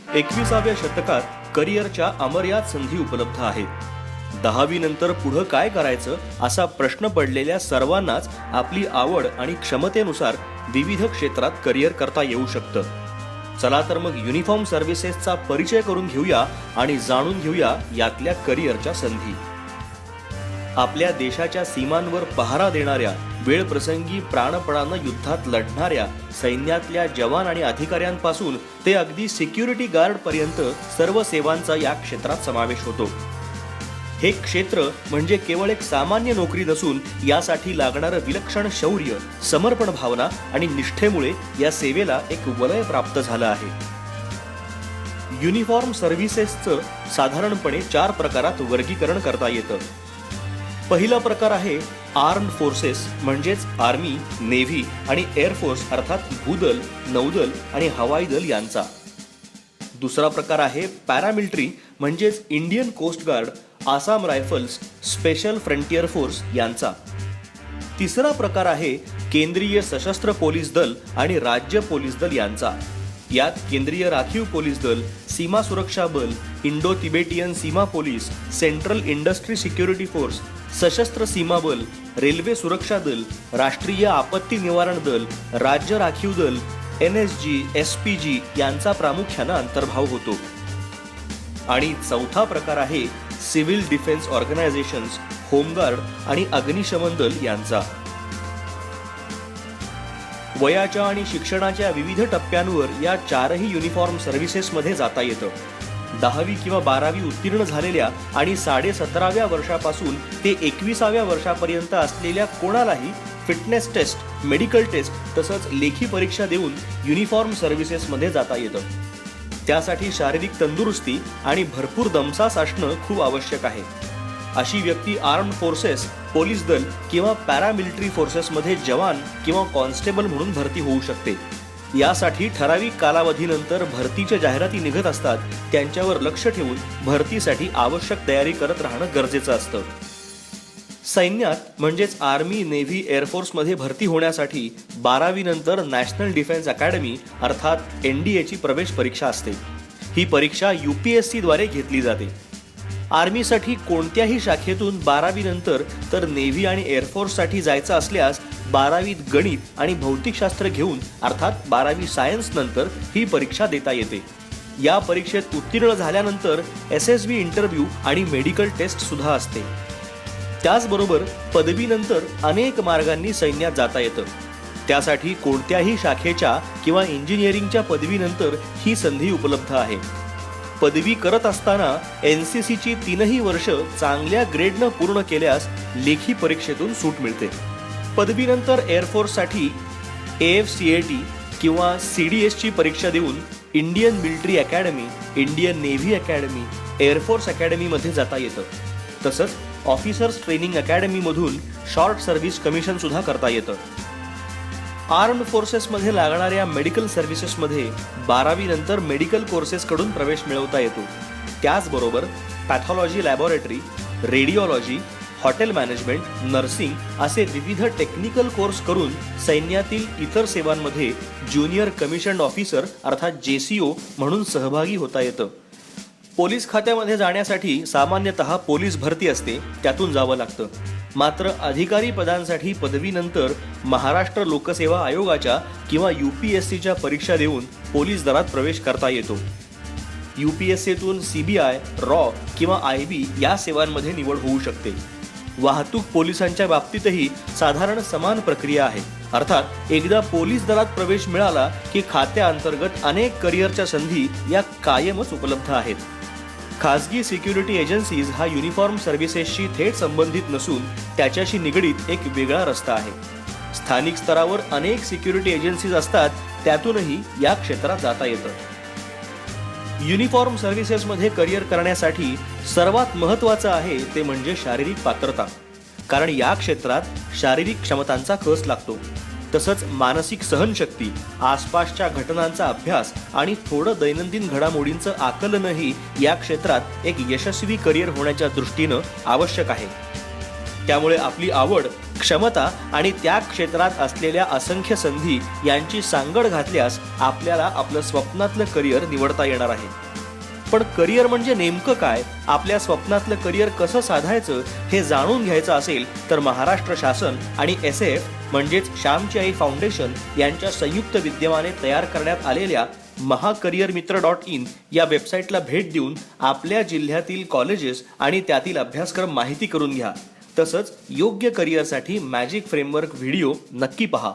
21व्या शतकात करिअरच्या अमर्याद संधी उपलब्ध आहेत। 10वी नंतर पुढे काय करायचं असा प्रश्न पडलेल्या सर्वांनाच आपली आवड आणि क्षमतेनुसार विविध क्षेत्रात करिअर करता येऊ शकतं। चला तर मग युनिफॉर्म सर्व्हिसेसचा परिचय करून घेऊया आणि जाणून घेऊया यातल्या करिअरच्या संधी। आपल्या देशाच्या सीमांवर पहारा देणाऱ्या, वेळप्रसंगी प्राणपणानं युद्धात लढणाऱ्या सैन्यातल्या जवान आणि अधिकाऱ्यांपासून ते अगदी सिक्युरिटी गार्ड पर्यंत सर्व सेवांचा या क्षेत्रात समावेश होतो। हे क्षेत्र म्हणजे केवळ एक सामान्य नोकरी नसून यासाठी लागणारं विलक्षण शौर्य, समर्पण भावना आणि निष्ठेमुळे या सेवेला एक वलय प्राप्त झालं आहे। युनिफॉर्म सर्व्हिसेसचं साधारणपणे 4 प्रकारात वर्गीकरण करता येतं। पहिला प्रकार आहे आर्म्ड फोर्सेस म्हणजेच आर्मी, नेव्ही आणि एअरफोर्स अर्थात भूदल, नौदल आणि हवाई दल यांचा। दुसरा प्रकार आहे पॅरामिलिटरी म्हणजेच Indian coast guard, Assam rifles, special frontier force यांचा। तिसरा प्रकार आहे केंद्रीय सशस्त्र पोलीस दल आणि राज्य पोलीस दल यांचा। यात केंद्रीय राखीव पोलीस दल, सीमा सुरक्षा बल, इंडो तिबेटियन सीमा police, central industry security force, सशस्त्र सीमा बल, रेल्वे सुरक्षा दल, राष्ट्रीय आपत्ती निवारण दल, राज्य राखीव दल, NSG, SPG यांचा प्रामुख्याने अंतर्भाव होतो। आणि चौथा प्रकार आहे सिव्हिल डिफेन्स ऑर्गनायझेशन्स, होमगार्ड आणि अग्निशमन दल यांचा। वयाच्या आणि शिक्षणाच्या विविध टप्प्यांवर या 4ही युनिफॉर्म सर्व्हिसेसमध्ये जाता येतं। 10वी किंवा 12वी उत्तीर्ण झालेल्या आणि 17.5व्या वर्षापासून ते 21व्या वर्षापर्यंत असलेल्या कोणालाही फिटनेस टेस्ट, मेडिकल टेस्ट तसंच लेखी परीक्षा देऊन युनिफॉर्म सर्व्हिसेसमध्ये जाता येतं। त्यासाठी शारीरिक तंदुरुस्ती आणि भरपूर दमसास असणं खूप आवश्यक आहे। अशी व्यक्ती आर्म्ड फोर्सेस, पोलीस दल किंवा पॅरामिलिटरी फोर्सेसमध्ये जवान किंवा कॉन्स्टेबल म्हणून भरती होऊ शकते। यासाठी ठराविक कालावधीनंतर भरतीच्या जाहिराती निघत असतात, त्यांच्यावर लक्ष ठेवून भरतीसाठी आवश्यक तयारी करत राहणं गरजेचं असतं। सैन्यात म्हणजेच आर्मी, नेव्ही, एअरफोर्समध्ये भरती होण्यासाठी 12वी नंतर नॅशनल डिफेन्स अकॅडमी अर्थात NDA ची प्रवेश परीक्षा असते। ही परीक्षा UPSC द्वारे घेतली जाते। आर्मीसाठी कोणत्याही शाखेतून 12वी नंतर तर नेव्ही आणि एअरफोर्ससाठी जायचं असल्यास 12वीत गणित आणि भौतिकशास्त्र घेऊन अर्थात 12वी सायन्स नंतर ही परीक्षा देता येते। या परीक्षेत उत्तीर्ण झाल्यानंतर SSB इंटरव्ह्यू आणि मेडिकल टेस्ट सुद्धा असते। त्याचबरोबर पदवीनंतर अनेक मार्गांनी सैन्यात जाता येतं। त्यासाठी कोणत्याही शाखेच्या किंवा इंजिनिअरिंगच्या पदवीनंतर ही संधी उपलब्ध आहे। पदवी करत असताना NCC ची 3ही वर्ष चांगल्या ग्रेडनं पूर्ण केल्यास लेखी परीक्षेतून सूट मिळते। पदवीनंतर एअरफोर्ससाठी AFCAT किंवा CDS ची परीक्षा देऊन Indian military academy, Indian navy academy, air force अकॅडमीमध्ये जाता येतं। तसंच ऑफिसर्स ट्रेनिंग अकॅडमीमधून शॉर्ट सर्व्हिस कमिशन सुद्धा करता येतं। आर्म्ड फोर्सेसमध्ये लागणाऱ्या मेडिकल सर्व्हिसेसमध्ये 12वी नंतर मेडिकल कोर्सेसकडून प्रवेश मिळवता येतो। त्याचबरोबर pathology laboratory, radiology, hotel management, nursing असे विविध टेक्निकल कोर्स करून सैन्यातील इतर सेवांमध्ये ज्युनियर कमिशन्ड ऑफिसर अर्थात JCO म्हणून सहभागी होता येतं। पोलीस खात्यामध्ये जाण्यासाठी सामान्यतः पोलीस भरती असते, त्यातून जावं लागतं। मात्र अधिकारी पदांसाठी पदवीनंतर महाराष्ट्र लोकसेवा आयोगाच्या किंवा UPSCच्या परीक्षा देऊन पोलीस दलात प्रवेश करता येतो। UPSCतून CBI, रॉ किंवा IB या सेवांमध्ये निवड होऊ शकते। वाहतूक पोलिसांच्या बाबतीतही साधारण समान प्रक्रिया आहे। अर्थात एकदा पोलीस दलात प्रवेश मिळाला की खात्याअंतर्गत अनेक करिअरच्या संधी या कायमच उपलब्ध आहेत। खासगी सिक्युरिटी एजन्सीज हा युनिफॉर्म सर्व्हिसेसशी थेट संबंधित नसून त्याच्याशी निगडीत एक वेगळा रस्ता आहे। स्थानिक स्तरावर अनेक सिक्युरिटी एजन्सीज असतात, त्यातूनही या क्षेत्रात जाता येतं। युनिफॉर्म सर्व्हिसेसमध्ये करिअर करण्यासाठी सर्वात महत्त्वाचं आहे ते म्हणजे शारीरिक पात्रता, कारण या क्षेत्रात शारीरिक क्षमतांचा कस लागतो। तसंच मानसिक सहनशक्ती, आसपासच्या घटनांचा अभ्यास आणि थोडं दैनंदिन घडामोडींचं आकलनही या क्षेत्रात एक यशस्वी करिअर होण्याच्या दृष्टीनं आवश्यक आहे। त्यामुळे आपली आवड, क्षमता आणि त्या क्षेत्रात असलेल्या असंख्य संधी यांची सांगड घातल्यास आपल्याला आपलं स्वप्नातलं करिअर निवडता येणार आहे. पण करिअर म्हणजे नेमकं काय, आपल्या स्वप्नातलं करिअर कसं साधायचं हे जाणून घ्यायचं असेल तर महाराष्ट्र शासन आणि SF म्हणजेच श्यामची आई फाउंडेशन यांच्या संयुक्त विद्यमाने तयार करण्यात आलेल्या महाकरिअरमित्र.in या वेबसाईटला भेट देऊन आपल्या जिल्ह्यातील कॉलेजेस आणि त्यातील अभ्यासक्रम माहिती करून घ्या. तसंच योग्य करिअरसाठी मॅजिक फ्रेमवर्क व्हिडिओ नक्की पहा.